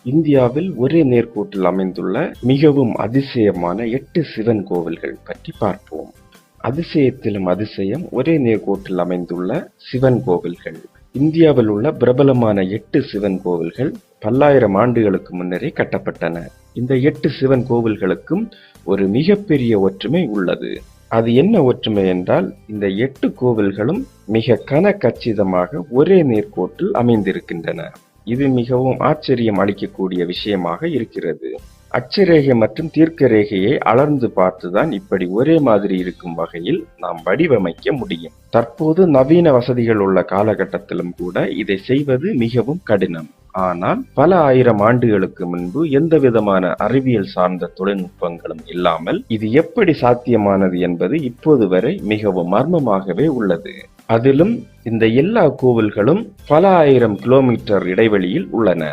இந்தியாவில் ஒரே நேர்கோட்டில் அமைந்துள்ள மிகவும் அதிசயமான 8 சிவன் கோவில்கள் பற்றி பார்ப்போம். அதிசயத்திலும் அதிசயம் ஒரே நேர்கோட்டில் அமைந்துள்ள சிவன் கோவில்கள். இந்தியாவில் உள்ள பிரபலமான 8 சிவன் கோவில்கள் பல்லாயிரம் ஆண்டுகளுக்கு முன்னரே கட்டப்பட்டன. இந்த 8 சிவன் கோவில்களுக்கும் ஒரு மிகப்பெரிய ஒற்றுமை உள்ளது. அது என்ன ஒற்றுமை என்றால், இந்த 8 கோவில்களும் மிக கச்சிதமாக ஒரே நேர்கோட்டில் அமைந்திருக்கின்றன. இது மிகவும் ஆச்சரியம் அளிக்கக்கூடிய விஷயமாக இருக்கிறது. அட்சரேகை மற்றும் தீர்க்க ரேகையை அளந்து பார்த்துதான் இப்படி ஒரே மாதிரி இருக்கும் வகையில் நாம் வடிவமைக்க முடியும். தற்போது நவீன வசதிகள் உள்ள காலகட்டத்திலும் கூட இதை செய்வது மிகவும் கடினம். ஆனால் பல ஆயிரம் ஆண்டுகளுக்கு முன்பு எந்த விதமான அறிவியல் சார்ந்த தொழில்நுட்பங்களும் இல்லாமல் இது எப்படி சாத்தியமானது என்பது இப்போது வரை மிகவும் மர்மமாகவே உள்ளது. அதிலும் இந்த எல்லா கோவில்களும் பல ஆயிரம் கிலோமீட்டர் இடைவெளியில் உள்ளன.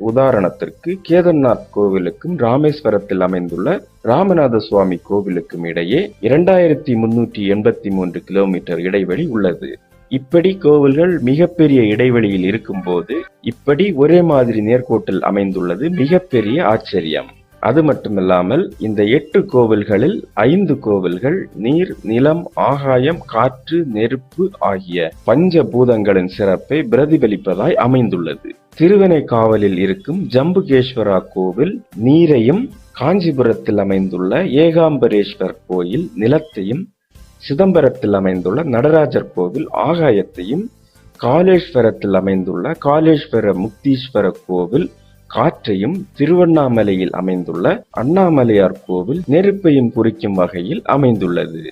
உதாரணத்திற்கு கேதார்நாத் கோவிலுக்கும் ராமேஸ்வரத்தில் அமைந்துள்ள ராமநாத சுவாமி கோவிலுக்கும் இடையே 2383 கிலோமீட்டர் இடைவெளி உள்ளது. இப்படி கோவில்கள் மிகப்பெரிய இடைவெளியில் இருக்கும் போது இப்படி ஒரே மாதிரி நேர்கோட்டில் அமைந்துள்ளது மிகப்பெரிய ஆச்சரியம். அது மட்டுமில்லாமல் இந்த 8 கோவில்களில் 5 கோவில்கள் நீர், நிலம், ஆகாயம், காற்று, நெருப்பு ஆகிய பஞ்சபூதங்களின் சிறப்பை பிரதிபலிப்பதாய் அமைந்துள்ளது. திருவெனைக்காவலில் இருக்கும் ஜம்புகேஸ்வரா கோவில் நீரையும், காஞ்சிபுரத்தில் அமைந்துள்ள ஏகாம்பரேஸ்வர் கோயில் நிலத்தையும், சிதம்பரத்தில் அமைந்துள்ள நடராஜர் கோவில் ஆகாயத்தையும், காலேஸ்வரத்தில் அமைந்துள்ள காலேஸ்வர முக்தீஸ்வர கோவில் காற்றையும், திருவண்ணாமலையில் அமைந்துள்ள அண்ணாமலையார் கோவில் நெருப்பையும் குறிக்கும் வகையில் அமைந்துள்ளது.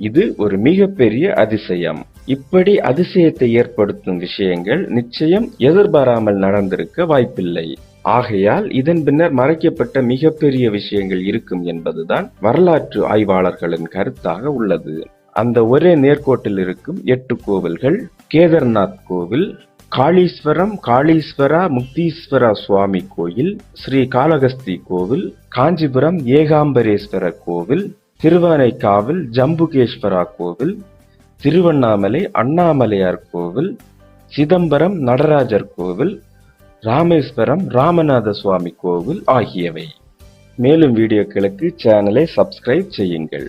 இது ஒரு மிகப்பெரிய அதிசயம். இப்படி அதிசயத்தை ஏற்படுத்தும் விஷயங்கள் நிச்சயம் எதிர்பாராமல் நடந்திருக்க வாய்ப்பில்லை. ஆகையால் இதன் பின்னர் மறைக்கப்பட்ட மிகப்பெரிய விஷயங்கள் இருக்கும் என்பதுதான் வரலாற்று ஆய்வாளர்களின் கருத்தாக உள்ளது. அந்த ஒரே நேர்கோட்டில் இருக்கும் 8 கோவில்கள்: கேதார்நாத் கோவில், காளீஸ்வரம் காளீஸ்வரா முக்தீஸ்வரா சுவாமி கோயில், ஸ்ரீ காளஹஸ்தி கோவில், காஞ்சிபுரம் ஏகாம்பரேஸ்வரர் கோவில், திருவானைக்காவல் ஜம்புகேஸ்வரா கோவில், திருவண்ணாமலை அண்ணாமலையார் கோவில், சிதம்பரம் நடராஜர் கோவில், ராமேஸ்வரம் ராமநாத சுவாமி கோவில் ஆகியவை. மேலும் வீடியோக்களுக்கு சேனலை சப்ஸ்கிரைப் செய்யுங்கள்.